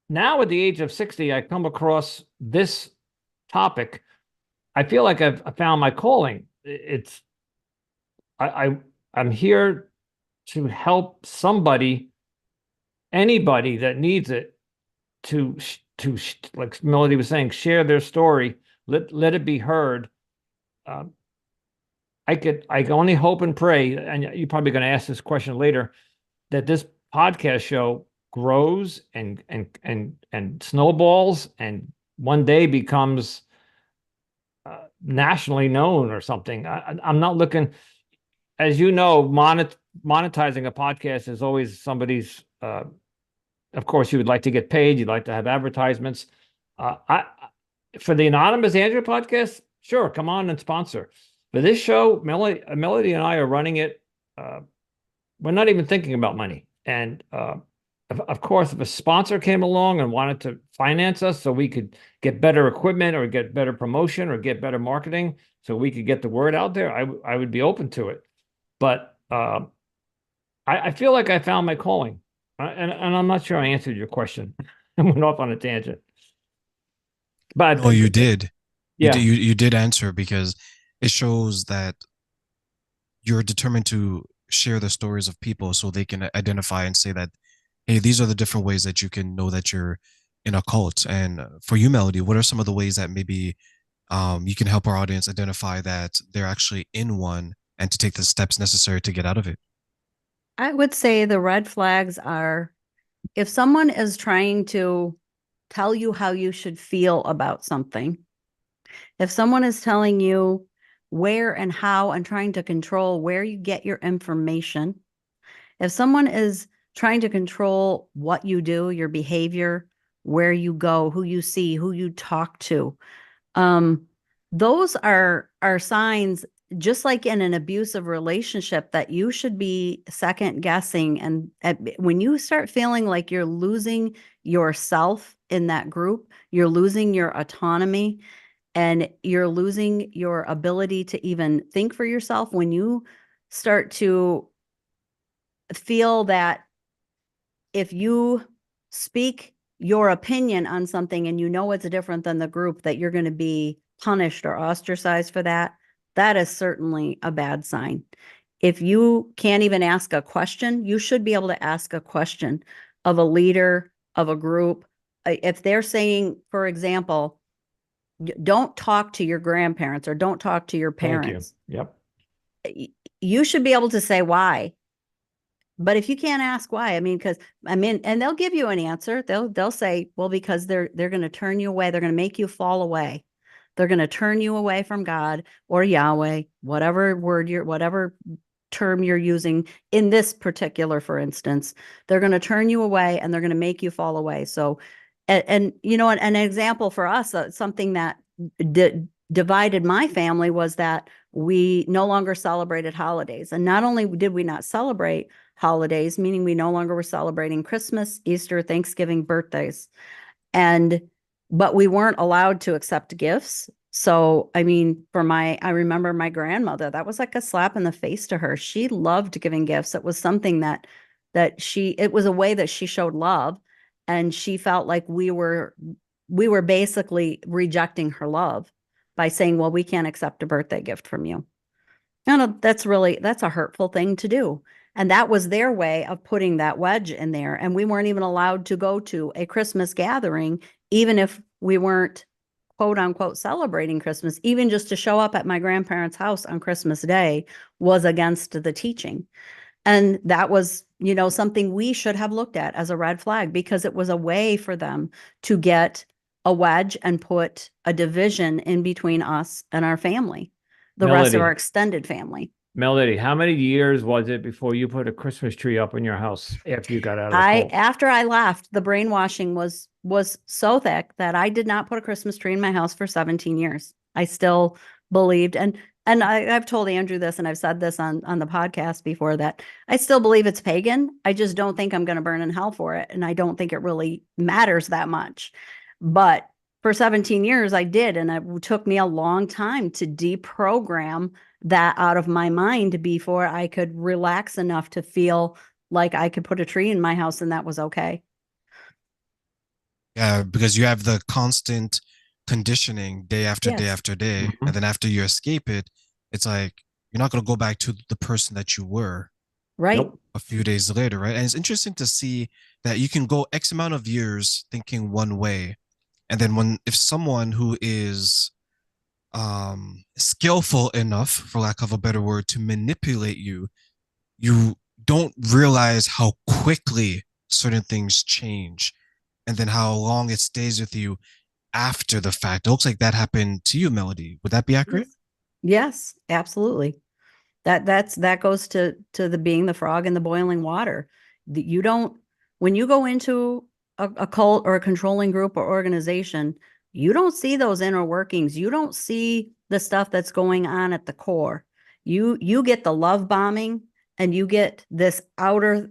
now at the age of 60, I come across this topic. I feel like I've found my calling. I'm here to help anybody that needs it, like Melody was saying, share their story, let it be heard. I can only hope and pray, and you're probably going to ask this question later, that this podcast show grows and snowballs and one day becomes nationally known or something. I'm not looking, as you know, monetizing a podcast is always somebody's. Of course, you would like to get paid. You'd like to have advertisements. For the Anonymous Andrew podcast, sure, come on and sponsor. For this show, Melody and I are running it. We're not even thinking about money. And of course, if a sponsor came along and wanted to finance us so we could get better equipment or get better promotion or get better marketing so we could get the word out there, I would be open to it. But I feel like I found my calling. And I'm not sure I answered your question. I went off on a tangent. But Oh, you did. Yeah. You did answer, because it shows that you're determined to share the stories of people so they can identify and say that, hey, these are the different ways that you can know that you're in a cult. And for you, Melody, what are some of the ways that maybe you can help our audience identify that they're actually in one and to take the steps necessary to get out of it? I would say the red flags are if someone is trying to tell you how you should feel about something, if someone is telling you where and how and trying to control where you get your information, if someone is trying to control what you do, your behavior, where you go, who you see, who you talk to, those are signs, just like in an abusive relationship, that you should be second guessing. And when you start feeling like you're losing yourself in that group, you're losing your autonomy and you're losing your ability to even think for yourself, when you start to feel that if you speak your opinion on something and you know it's different than the group, that you're going to be punished or ostracized for that, that is certainly a bad sign. If you can't even ask a question, you should be able to ask a question of a leader, of a group. If they're saying, for example, don't talk to your grandparents or don't talk to your parents. Thank you. Yep. You should be able to say why. But if you can't ask why, and they'll give you an answer. They'll say, well, because they're going to turn you away. They're going to make you fall away. They're going to turn you away from God or Yahweh, whatever term you're using in this particular, for instance. They're going to turn you away and they're going to make you fall away. So, and you know, an example for us, something that divided my family was that we no longer celebrated holidays. And not only did we not celebrate holidays, meaning we no longer were celebrating Christmas, Easter, Thanksgiving, birthdays. But we weren't allowed to accept gifts. So, I mean, I remember my grandmother, that was like a slap in the face to her. She loved giving gifts. It was something it was a way that she showed love. And she felt like we were basically rejecting her love by saying, well, we can't accept a birthday gift from you. No, that's a hurtful thing to do. And that was their way of putting that wedge in there. And we weren't even allowed to go to a Christmas gathering, even if we weren't quote unquote celebrating Christmas, even just to show up at my grandparents' house on Christmas Day was against the teaching. And that was, something we should have looked at as a red flag, because it was a way for them to get a wedge and put a division in between us and our family, the rest of Melody. our extended family. Melody, how many years was it before you put a Christmas tree up in your house after you got out of the cult? After I left, the brainwashing was so thick that I did not put a Christmas tree in my house for 17 years. I still believed, and I've told Andrew this, and I've said this on the podcast before, that I still believe it's pagan. I just don't think I'm going to burn in hell for it, and I don't think it really matters that much. But for 17 years, I did, and it took me a long time to deprogram that out of my mind before I could relax enough to feel like I could put a tree in my house and that was okay. Yeah, because you have the constant conditioning day after day Yes. after day. Mhm. And then after you escape it, it's like you're not going to go back to the person that you were Right. Nope. a few days later, right? And it's interesting to see that you can go X amount of years thinking one way. And then if someone who is skillful enough, for lack of a better word, to manipulate you, you don't realize how quickly certain things change and then how long it stays with you after the fact. It looks like that happened to you, Melody. Would that be accurate? Yes, absolutely. That goes to the being the frog in the boiling water. You don't, when you go into a cult or a controlling group or organization, you don't see those inner workings. You don't see the stuff that's going on at the core. You get the love bombing, and you get this outer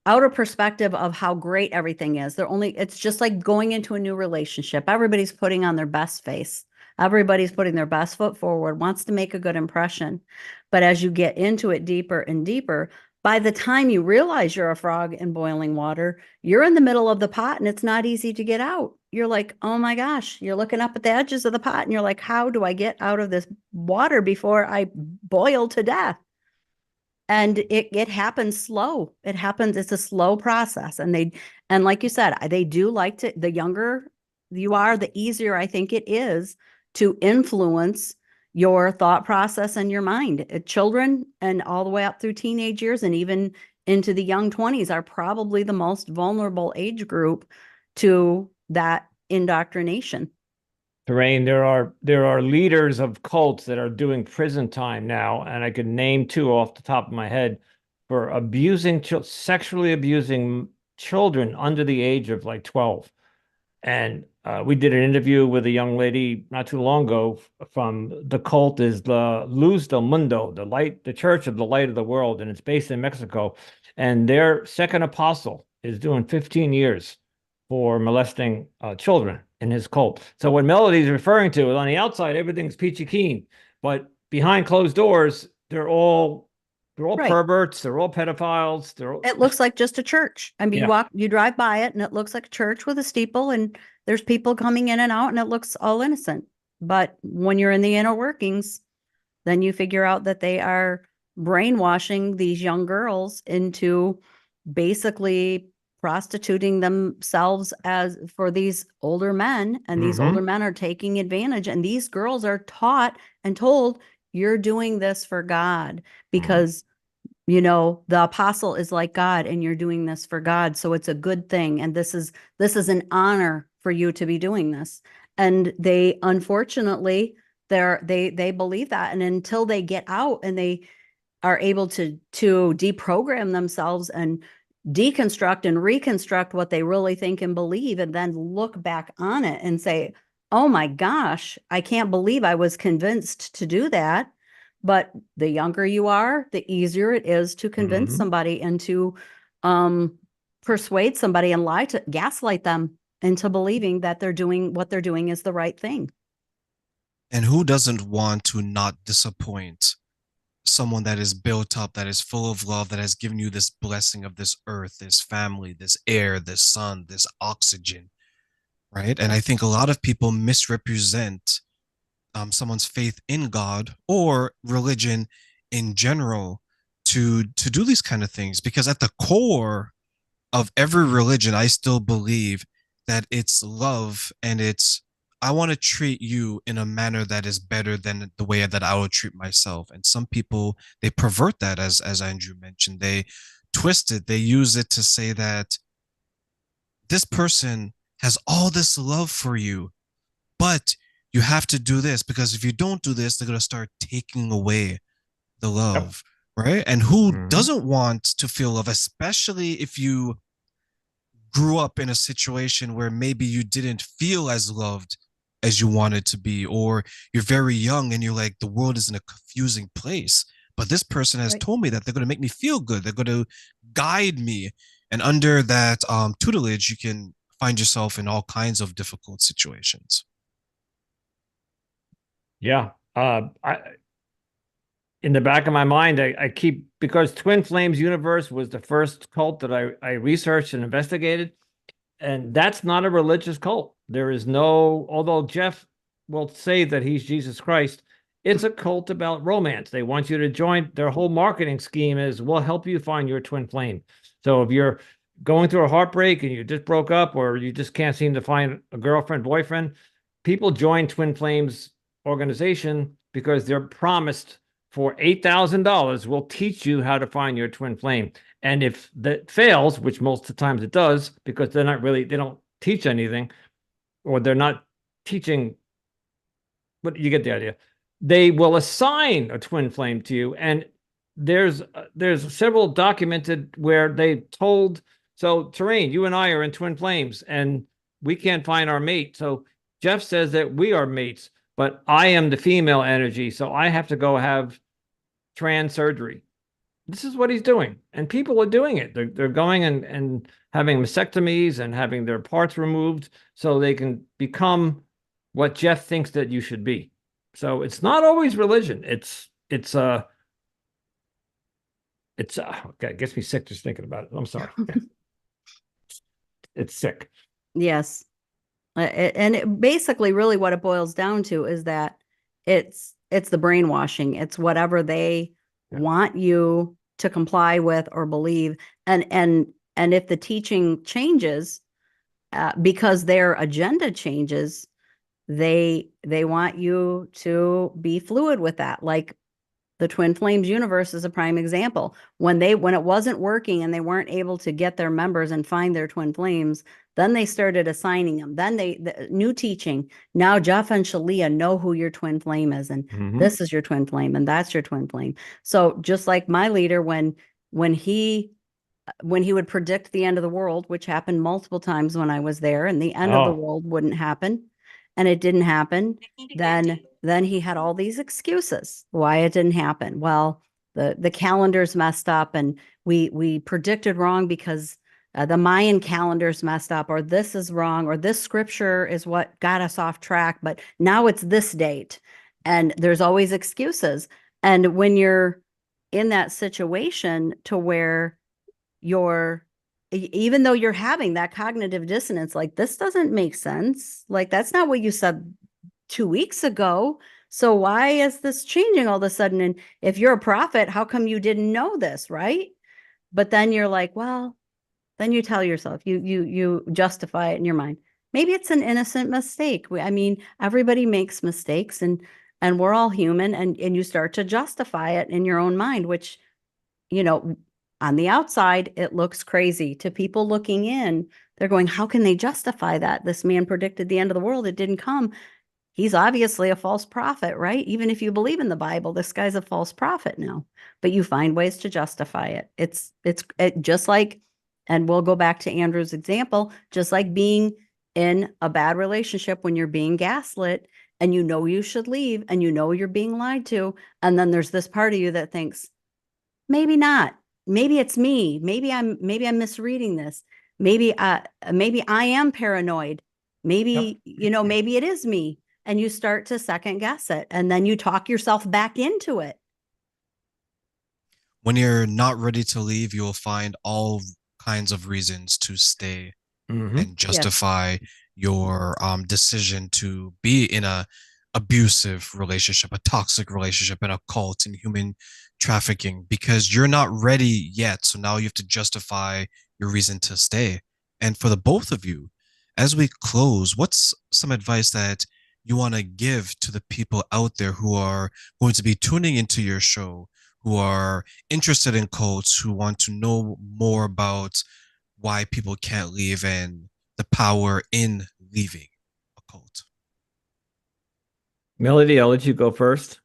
perspective of how great everything is. It's just like going into a new relationship. Everybody's putting on their best face. Everybody's putting their best foot forward, wants to make a good impression. But as you get into it deeper and deeper, by the time you realize you're a frog in boiling water, you're in the middle of the pot and it's not easy to get out. You're like, oh my gosh, you're looking up at the edges of the pot and you're like, how do I get out of this water before I boil to death? And it happens slow. It's a slow process. And like you said, they do like to, the younger you are, the easier I think it is to influence your thought process and your mind. Children and all the way up through teenage years and even into the young 20s are probably the most vulnerable age group to that indoctrination. Terrain, there are leaders of cults that are doing prison time now, and I could name two off the top of my head for sexually abusing children under the age of like 12. And we did an interview with a young lady not too long ago from the cult is the Luz del Mundo, the Church of the Light of the World, and it's based in Mexico. And their second apostle is doing 15 years for molesting children in his cult. So what Melody's referring to is on the outside, everything's peachy keen, but behind closed doors, they're all Right. perverts, they're all pedophiles. It looks like just a church. I mean, Yeah. you drive by it and it looks like a church with a steeple and there's people coming in and out and it looks all innocent. But when you're in the inner workings, then you figure out that they are brainwashing these young girls into basically prostituting themselves as for these older men, and these Mhm. older men are taking advantage, and these girls are taught and told, you're doing this for God because the apostle is like God and you're doing this for God, so it's a good thing, and this is an honor for you to be doing this. And they unfortunately they believe that, and until they get out and they are able to deprogram themselves and deconstruct and reconstruct what they really think and believe, and then look back on it and say, oh my gosh, I can't believe I was convinced to do that. But the younger you are, the easier it is to convince Mhm. somebody and to persuade somebody and gaslight them into believing that they're doing what they're doing is the right thing. And who doesn't want to not disappoint someone that is built up, that is full of love, that has given you this blessing of this earth, this family, this air, this sun, this oxygen, right? And I think a lot of people misrepresent someone's faith in God or religion in general to do these kind of things, because at the core of every religion, I still believe that it's love, and it's, I want to treat you in a manner that is better than the way that I would treat myself. And some people, they pervert that, as Andrew mentioned. They twist it, they use it to say that this person has all this love for you, but you have to do this, because if you don't do this, they're going to start taking away the Yep. love, right? And who Mhm. doesn't want to feel love, especially if you grew up in a situation where maybe you didn't feel as loved as you wanted to be, or you're very young and you're like, the world is in a confusing place. But this person has Right. told me that they're going to make me feel good. They're going to guide me. And under that tutelage, you can find yourself in all kinds of difficult situations. Yeah. In the back of my mind, I keep, because Twin Flames Universe was the first cult that I researched and investigated, and that's not a religious cult. There is no, although Jeff will say that he's Jesus Christ, it's a cult about romance. They want you to join. Their whole marketing scheme is, we'll help you find your twin flame. So if you're going through a heartbreak and you just broke up, or you just can't seem to find a girlfriend, boyfriend, people join Twin Flames organization because they're promised, for $8,000, we'll teach you how to find your twin flame. And if that fails, which most of the times it does, because they don't teach anything, or they're not teaching, but you get the idea. They will assign a twin flame to you. And there's several documented where they told, so Terrain, you and I are in twin flames and we can't find our mate. So Jeff says that we are mates, but I am the female energy. So I have to go have trans surgery. This is what he's doing. And people are doing it. They're going and having mastectomies and having their parts removed so they can become what Jeff thinks that you should be. So it's not always religion. Okay, it gets me sick just thinking about it. I'm sorry. It's sick. Yes. Basically, really what it boils down to is that it's the brainwashing. It's whatever they Yeah. want you to comply with or believe. And if the teaching changes, because their agenda changes, they want you to be fluid with that. Like the Twin Flames universe is a prime example. When it wasn't working and they weren't able to get their members and find their twin flames, then they started assigning them. Then the new teaching. Now Jeff and Shalia know who your twin flame is, and this is your twin flame, and that's your twin flame. So just like my leader, when he would predict the end of the world, which happened multiple times when I was there, and the end of the world wouldn't happen, and it didn't happen, then he had all these excuses why it didn't happen. Well, the calendar's messed up, and we predicted wrong because the Mayan calendar's messed up, or this is wrong, or this scripture is what got us off track, but now it's this date. And there's always excuses. And when you're in that situation to where even though you're having that cognitive dissonance, like, this doesn't make sense. Like, that's not what you said 2 weeks ago. So why is this changing all of a sudden? And if you're a prophet, how come you didn't know this, right? But then you're like, well, then you tell yourself, you justify it in your mind. Maybe it's an innocent mistake. I mean, everybody makes mistakes, and we're all human, and you start to justify it in your own mind, which, on the outside, it looks crazy. To people looking in, they're going, how can they justify that? This man predicted the end of the world. It didn't come. He's obviously a false prophet, right? Even if you believe in the Bible, this guy's a false prophet now. But you find ways to justify it. It's just like, and we'll go back to Andrew's example, just like being in a bad relationship when you're being gaslit and you know you should leave and you know you're being lied to. And then there's this part of you that thinks, maybe not. Maybe it's me. Maybe I'm misreading this. Maybe I am paranoid. Maybe, maybe it is me. And you start to second guess it. And then you talk yourself back into it. When you're not ready to leave, you'll find all kinds of reasons to stay and justify your decision to be in a abusive relationship, a toxic relationship, in a cult, in human trafficking, because you're not ready yet. So now you have to justify your reason to stay. And for the both of you, as we close, what's some advice that you want to give to the people out there who are going to be tuning into your show, who are interested in cults, who want to know more about why people can't leave and the power in leaving a cult? Melody, I'll let you go first.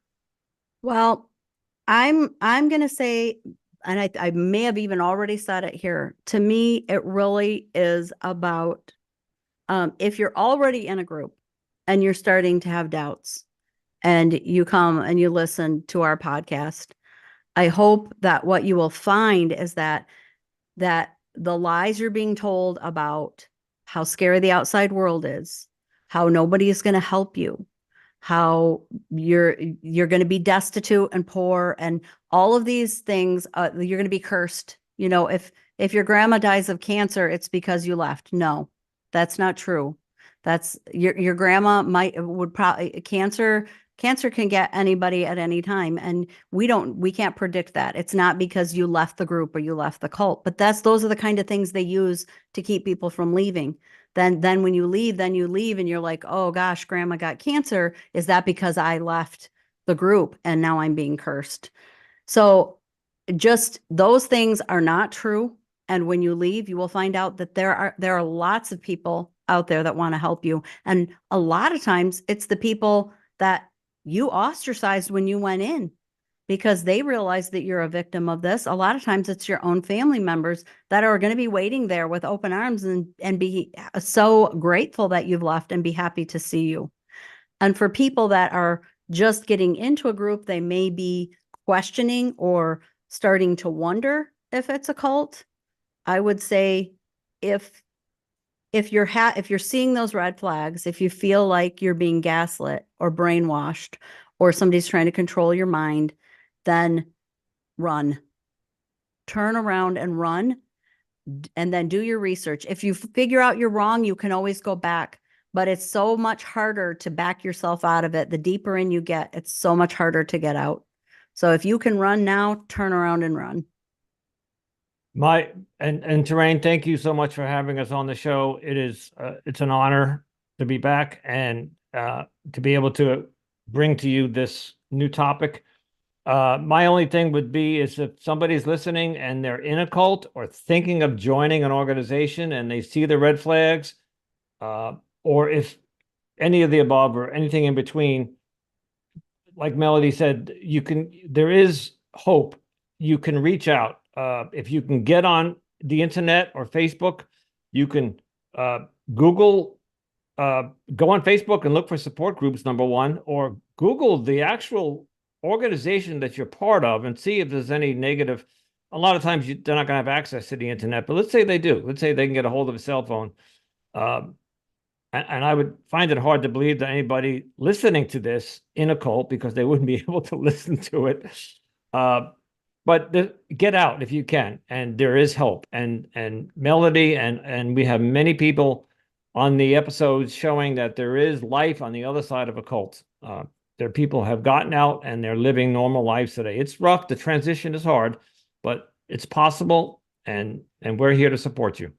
Well, I'm going to say, and I may have even already said it here. To me, it really is about if you're already in a group and you're starting to have doubts and you come and you listen to our podcast, I hope that what you will find is that the lies you're being told about how scary the outside world is, how nobody is going to help you, how you're going to be destitute and poor, and all of these things, you're going to be cursed. If your grandma dies of cancer, it's because you left. No, that's not true. That's your grandma would probably cancer can get anybody at any time, and we can't predict that. It's not because you left the group or you left the cult, but those are the kind of things they use to keep people from leaving. Then when you leave and you're like, oh gosh, grandma got cancer. Is that because I left the group and now I'm being cursed? So just those things are not true. And when you leave, you will find out that there are lots of people out there that want to help you. And a lot of times it's the people that you ostracized when you went in because they realize that you're a victim of this. A lot of times it's your own family members that are going to be waiting there with open arms and be so grateful that you've left and be happy to see you. And for people that are just getting into a group, they may be questioning or starting to wonder if it's a cult. I would say if you're seeing those red flags, if you feel like you're being gaslit or brainwashed or somebody's trying to control your mind, then run. Turn around and run, and then do your research. If you figure out you're wrong, you can always go back, but it's so much harder to back yourself out of it. The deeper in you get, it's so much harder to get out. So if you can run now, turn around and run. And Terrain, thank you so much for having us on the show. It's an honor to be back and to be able to bring to you this new topic. My only thing would be is if somebody's listening and they're in a cult or thinking of joining an organization and they see the red flags, or if any of the above or anything in between, like Melody said, there is hope. You can reach out. If you can get on the internet or Facebook, you can Google, go on Facebook and look for support groups, number one, or Google the actual organization that you're part of and see if there's any negative. A lot of times they're not going to have access to the internet, but let's say they do. Let's say they can get a hold of a cell phone. And I would find it hard to believe that anybody listening to this in a cult, because they wouldn't be able to listen to it. But get out if you can, and there is hope. And Melody and we have many people on the episodes showing that there is life on the other side of a cult. There people have gotten out and they're living normal lives today. It's rough. The transition is hard, but it's possible, and we're here to support you.